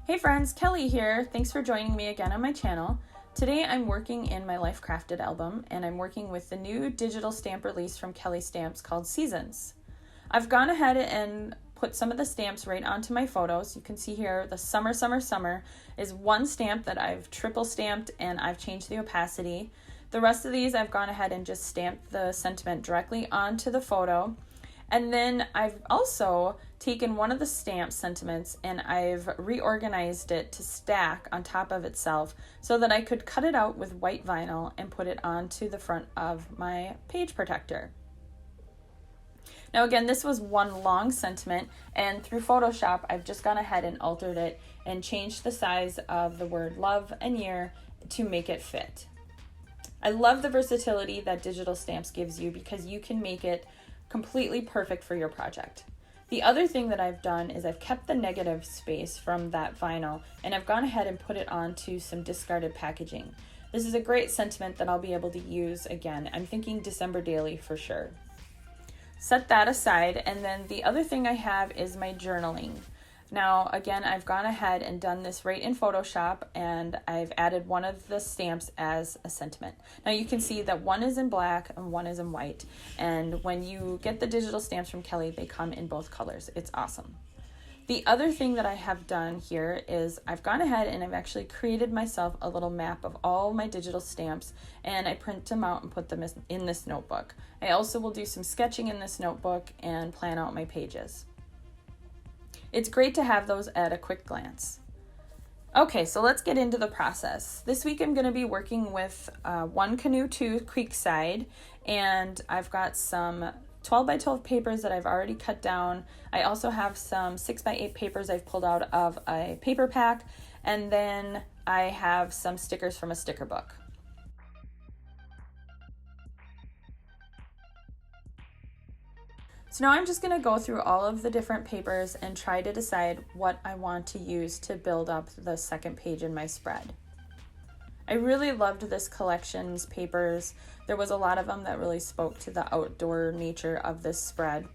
Hey friends, Kelly here. Thanks for joining me again on my channel. Today I'm working in my Life Crafted album and I'm working with the new digital stamp release from Kellie Stamps called Seasons. I've gone ahead and put some of the stamps right onto my photos. You can see here the Summer, Summer, Summer is one stamp that I've triple stamped and I've changed the opacity. The rest of these I've gone ahead and just stamped the sentiment directly onto the photo. And then I've also taken one of the stamp sentiments and I've reorganized it to stack on top of itself so that I could cut it out with white vinyl and put it onto the front of my page protector. Now again, this was one long sentiment, and through Photoshop I've just gone ahead and altered it and changed the size of the word love and year to make it fit. I love the versatility that digital stamps gives you because you can make it completely perfect for your project. The other thing that I've done is I've kept the negative space from that vinyl and I've gone ahead and put it onto some discarded packaging. This is a great sentiment that I'll be able to use again. I'm thinking December daily for sure. Set that aside, and then the other thing I have is my journaling. Now again, I've gone ahead and done this right in Photoshop and I've added one of the stamps as a sentiment. Now you can see that one is in black and one is in white, and when you get the digital stamps from Kelly, they come in both colors. It's awesome. The other thing that I have done here is I've gone ahead and I've actually created myself a little map of all my digital stamps and I print them out and put them in this notebook. I also will do some sketching in this notebook and plan out my pages. It's great to have those at a quick glance. Okay, so let's get into the process. This week I'm going to be working with 1 Canoe 2 Creekside, and I've got some 12 by 12 papers that I've already cut down. I also have some 6 by 8 papers I've pulled out of a paper pack, and then I have some stickers from a sticker book. So now I'm just going to go through all of the different papers and try to decide what I want to use to build up the second page in my spread. I really loved this collection's papers. There was a lot of them that really spoke to the outdoor nature of this spread.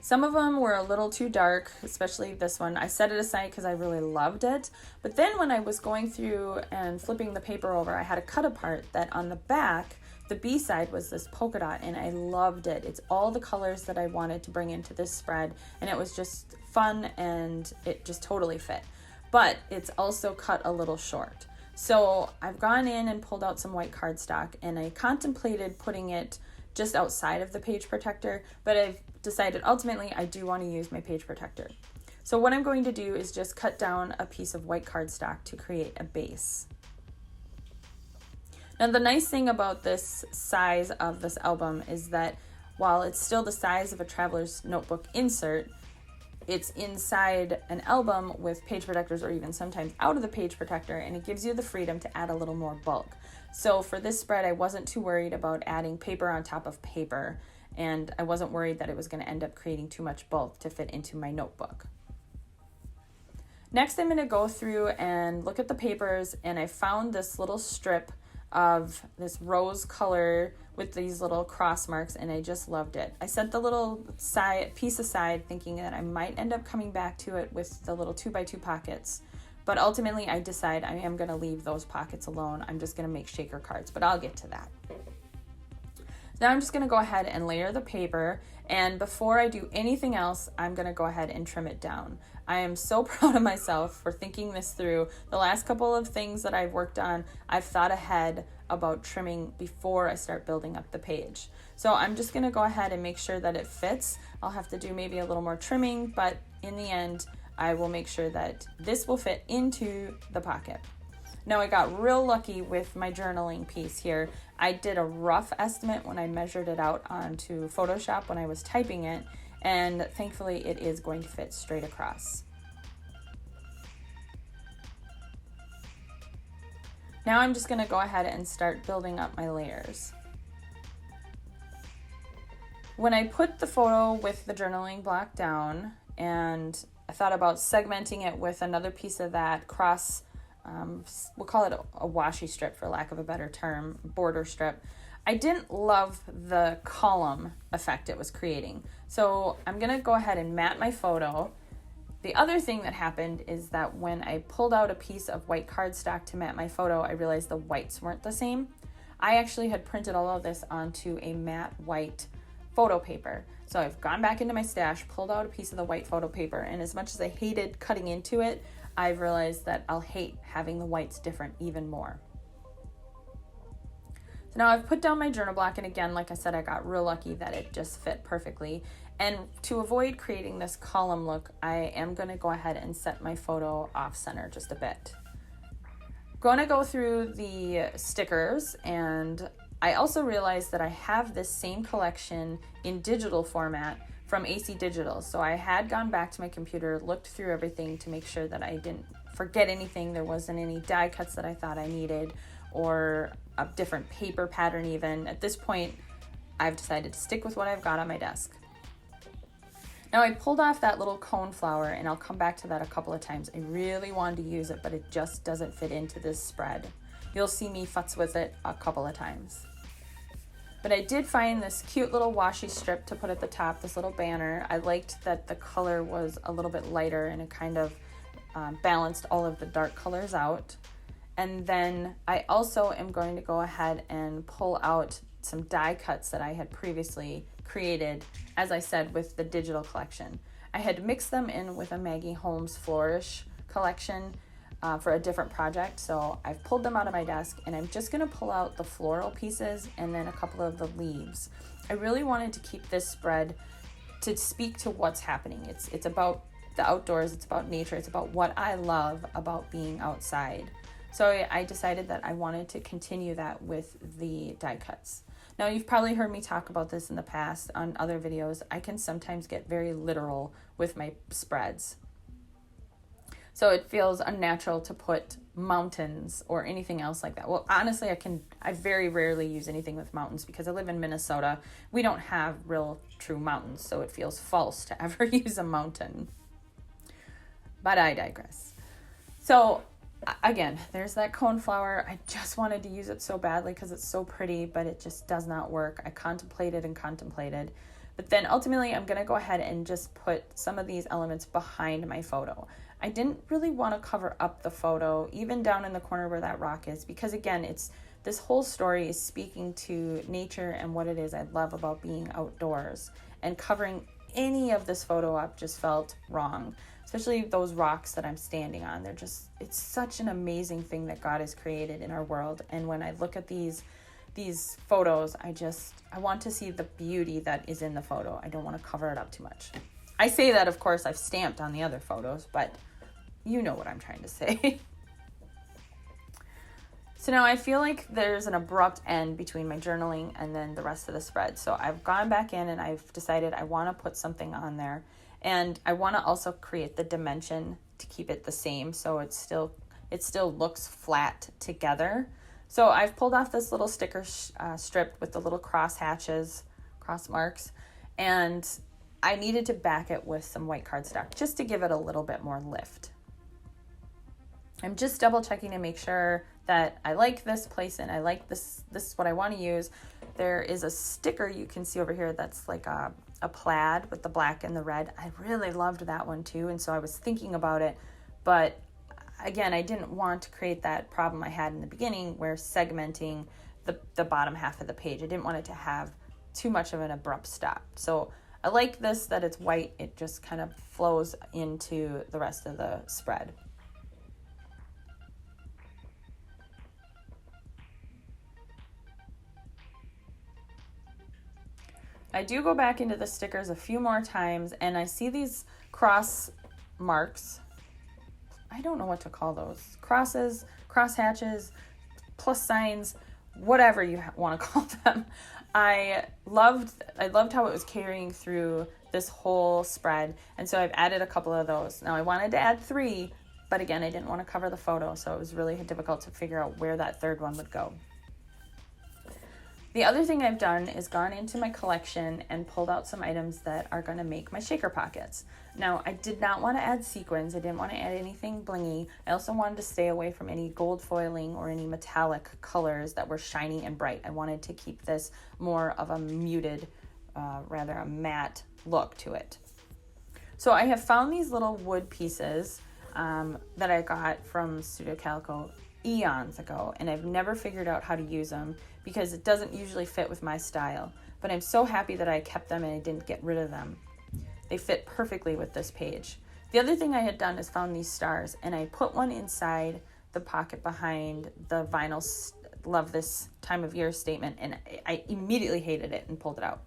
Some of them were a little too dark, especially this one. I set it aside because I really loved it. But then when I was going through and flipping the paper over, I had a cut apart that on the back, the B side was this polka dot, and I loved it. It's all the colors that I wanted to bring into this spread, and it was just fun and it just totally fit. But it's also cut a little short. So I've gone in and pulled out some white cardstock, and I contemplated putting it just outside of the page protector, but I've decided ultimately I do want to use my page protector. So what I'm going to do is just cut down a piece of white cardstock to create a base. Now the nice thing about this size of this album is that while it's still the size of a traveler's notebook insert, it's inside an album with page protectors or even sometimes out of the page protector, and it gives you the freedom to add a little more bulk. So for this spread, I wasn't too worried about adding paper on top of paper, and I wasn't worried that it was going to end up creating too much bulk to fit into my notebook. Next, I'm going to go through and look at the papers, and I found this little strip of this rose color with these little cross marks, and I just loved it. I set the little piece aside thinking that I might end up coming back to it with the little 2x2 pockets, but ultimately I decide I am going to leave those pockets alone. I'm just going to make shaker cards, but I'll get to that. Now I'm just going to go ahead and layer the paper, and before I do anything else, I'm going to go ahead and trim it down. I am so proud of myself for thinking this through. The last couple of things that I've worked on, I've thought ahead about trimming before I start building up the page. So I'm just going to go ahead and make sure that it fits. I'll have to do maybe a little more trimming, but in the end, I will make sure that this will fit into the pocket. Now I got real lucky with my journaling piece here. I did a rough estimate when I measured it out onto Photoshop when I was typing it, and thankfully it is going to fit straight across. Now I'm just going to go ahead and start building up my layers. When I put the photo with the journaling block down, and I thought about segmenting it with another piece of that cross, we'll call it a washi strip for lack of a better term, border strip, I didn't love the column effect it was creating. So I'm going to go ahead and mat my photo, The other thing that happened is that when I pulled out a piece of white cardstock to mat my photo, I realized the whites weren't the same. I actually had printed all of this onto a matte white photo paper. So I've gone back into my stash, pulled out a piece of the white photo paper, and as much as I hated cutting into it, I've realized that I'll hate having the whites different even more. So now I've put down my journal block, and again, like I said, I got real lucky that it just fit perfectly. And to avoid creating this column look, I am going to go ahead and set my photo off center just a bit. Going to go through the stickers, and I also realized that I have this same collection in digital format from AC Digital. So I had gone back to my computer, looked through everything to make sure that I didn't forget anything. There wasn't any die cuts that I thought I needed, or a different paper pattern even. At this point, I've decided to stick with what I've got on my desk. Now I pulled off that little cone flower, and I'll come back to that a couple of times. I really wanted to use it, but it just doesn't fit into this spread. You'll see me futz with it a couple of times. But I did find this cute little washi strip to put at the top, this little banner. I liked that the color was a little bit lighter, and it kind of balanced all of the dark colors out. And then I also am going to go ahead and pull out some die cuts that I had previously created, as I said, with the digital collection. I had mixed them in with a Maggie Holmes Flourish collection for a different project, so I've pulled them out of my desk, and I'm just going to pull out the floral pieces and then a couple of the leaves. I really wanted to keep this spread to speak to what's happening. It's about the outdoors, it's about nature, it's about what I love about being outside. So I decided that I wanted to continue that with the die cuts. Now, you've probably heard me talk about this in the past on other videos. I can sometimes get very literal with my spreads. So it feels unnatural to put mountains or anything else like that. Well, honestly, I very rarely use anything with mountains because I live in Minnesota. We don't have real true mountains, so it feels false to ever use a mountain. But I digress. So again, there's that cone flower. I just wanted to use it so badly because it's so pretty, but it just does not work. I contemplated and contemplated. But then ultimately, I'm going to go ahead and just put some of these elements behind my photo. I didn't really want to cover up the photo, even down in the corner where that rock is, because again, this whole story is speaking to nature and what it is I love about being outdoors. And covering any of this photo up just felt wrong. Especially those rocks that I'm standing on. It's such an amazing thing that God has created in our world. And when I look at these photos, I want to see the beauty that is in the photo. I don't want to cover it up too much. I say that, of course, I've stamped on the other photos, but you know what I'm trying to say. So now I feel like there's an abrupt end between my journaling and then the rest of the spread. So I've gone back in and I've decided I want to put something on there. And I want to also create the dimension to keep it the same, so it still looks flat together. So I've pulled off this little sticker strip with the little cross marks, and I needed to back it with some white cardstock just to give it a little bit more lift. I'm just double checking to make sure that I like this placement. I like this is what I want to use. There is a sticker you can see over here that's like a plaid with the black and the red. I really loved that one too, and so I was thinking about it, but again, I didn't want to create that problem I had in the beginning where segmenting the bottom half of the page. I didn't want it to have too much of an abrupt stop. So I like this, that it's white. It just kind of flows into the rest of the spread. I do go back into the stickers a few more times, and I see these cross marks. I don't know what to call those. Crosses, cross hatches, plus signs, whatever you want to call them. I loved how it was carrying through this whole spread, and so I've added a couple of those. Now I wanted to add 3, but again, I didn't want to cover the photo, so it was really difficult to figure out where that third one would go. The other thing I've done is gone into my collection and pulled out some items that are going to make my shaker pockets. Now, I did not want to add sequins. I didn't want to add anything blingy. I also wanted to stay away from any gold foiling or any metallic colors that were shiny and bright. I wanted to keep this more of a muted, rather a matte look to it. So I have found these little wood pieces that I got from Studio Calico eons ago, and I've never figured out how to use them because it doesn't usually fit with my style. But I'm so happy that I kept them and I didn't get rid of them. They fit perfectly with this page. The other thing I had done is found these stars, and I put one inside the pocket behind the vinyl love this time of year statement, and I immediately hated it and pulled it out.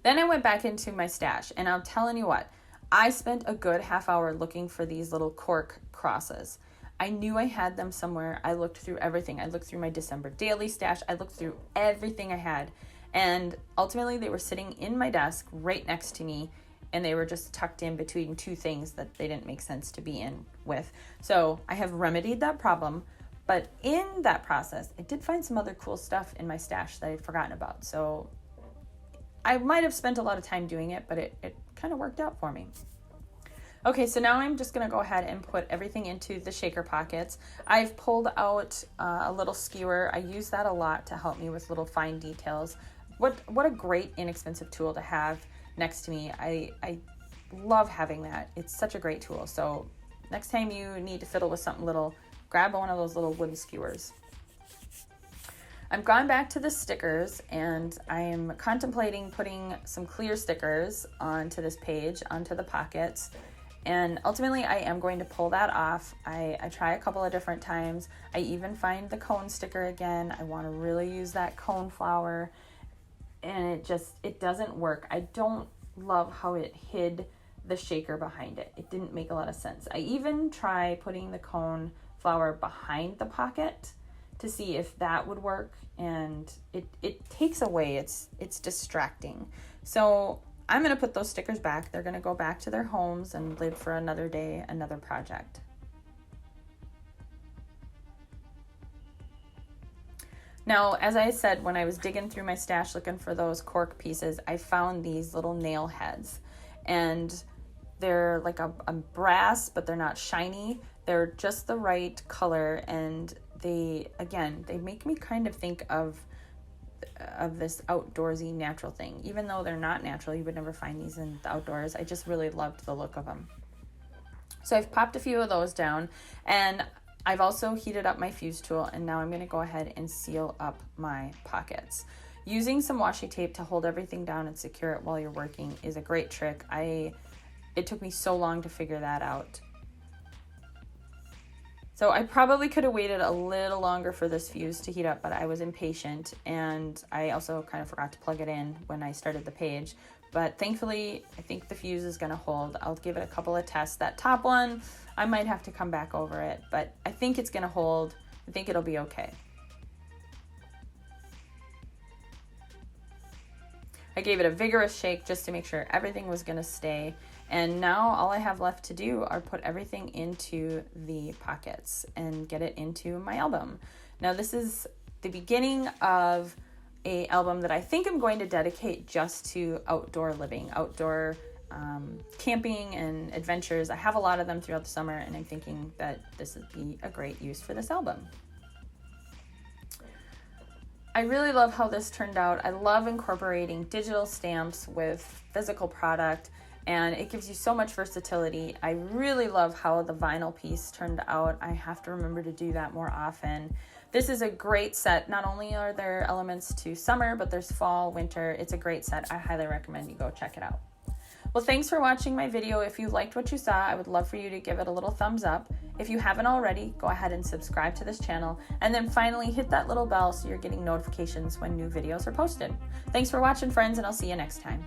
Then I went back into my stash, and I'm telling you what, I spent a good half hour looking for these little cork crosses. I knew I had them somewhere. I looked through everything. I looked through my December daily stash. I looked through everything I had, and ultimately they were sitting in my desk right next to me, and they were just tucked in between two things that they didn't make sense to be in with. So I have remedied that problem, but in that process, I did find some other cool stuff in my stash that I'd forgotten about. So I might have spent a lot of time doing it, but it kind of worked out for me. Okay, so now I'm just going to go ahead and put everything into the shaker pockets. I've pulled out a little skewer. I use that a lot to help me with little fine details. What a great inexpensive tool to have next to me. I love having that. It's such a great tool. So next time you need to fiddle with something little, grab one of those little wooden skewers. I've gone back to the stickers, and I'm contemplating putting some clear stickers onto this page, onto the pockets. And ultimately, I am going to pull that off. I try a couple of different times. I even find the cone sticker again. I want to really use that cone flower, and it doesn't work. I don't love how it hid the shaker behind it. It didn't make a lot of sense. I even try putting the cone flower behind the pocket to see if that would work, and it takes away. It's distracting. So I'm going to put those stickers back. They're going to go back to their homes and live for another day, another project. Now, as I said, when I was digging through my stash looking for those cork pieces, I found these little nail heads. And they're like a brass, but they're not shiny. They're just the right color, and they make me kind of think of this outdoorsy natural thing. Even though they're not natural, you would never find these in the outdoors. I just really loved the look of them. So I've popped a few of those down, and I've also heated up my fuse tool, and now I'm going to go ahead and seal up my pockets. Using some washi tape to hold everything down and secure it while you're working is a great trick. It took me so long to figure that out. So I probably could have waited a little longer for this fuse to heat up, but I was impatient, and I also kind of forgot to plug it in when I started the page. But thankfully, I think the fuse is going to hold. I'll give it a couple of tests. That top one, I might have to come back over it, but I think it's going to hold. I think it'll be okay. I gave it a vigorous shake just to make sure everything was going to stay. And now all I have left to do are put everything into the pockets and get it into my album. Now this is the beginning of an album that I think I'm going to dedicate just to outdoor living, outdoor camping and adventures. I have a lot of them throughout the summer, and I'm thinking that this would be a great use for this album. I really love how this turned out. I love incorporating digital stamps with physical product, and it gives you so much versatility. I really love how the vinyl piece turned out. I have to remember to do that more often. This is a great set. Not only are there elements to summer, but there's fall, winter. It's a great set. I highly recommend you go check it out. Well, thanks for watching my video. If you liked what you saw, I would love for you to give it a little thumbs up. If you haven't already, go ahead and subscribe to this channel. And then finally hit that little bell so you're getting notifications when new videos are posted. Thanks for watching, friends, and I'll see you next time.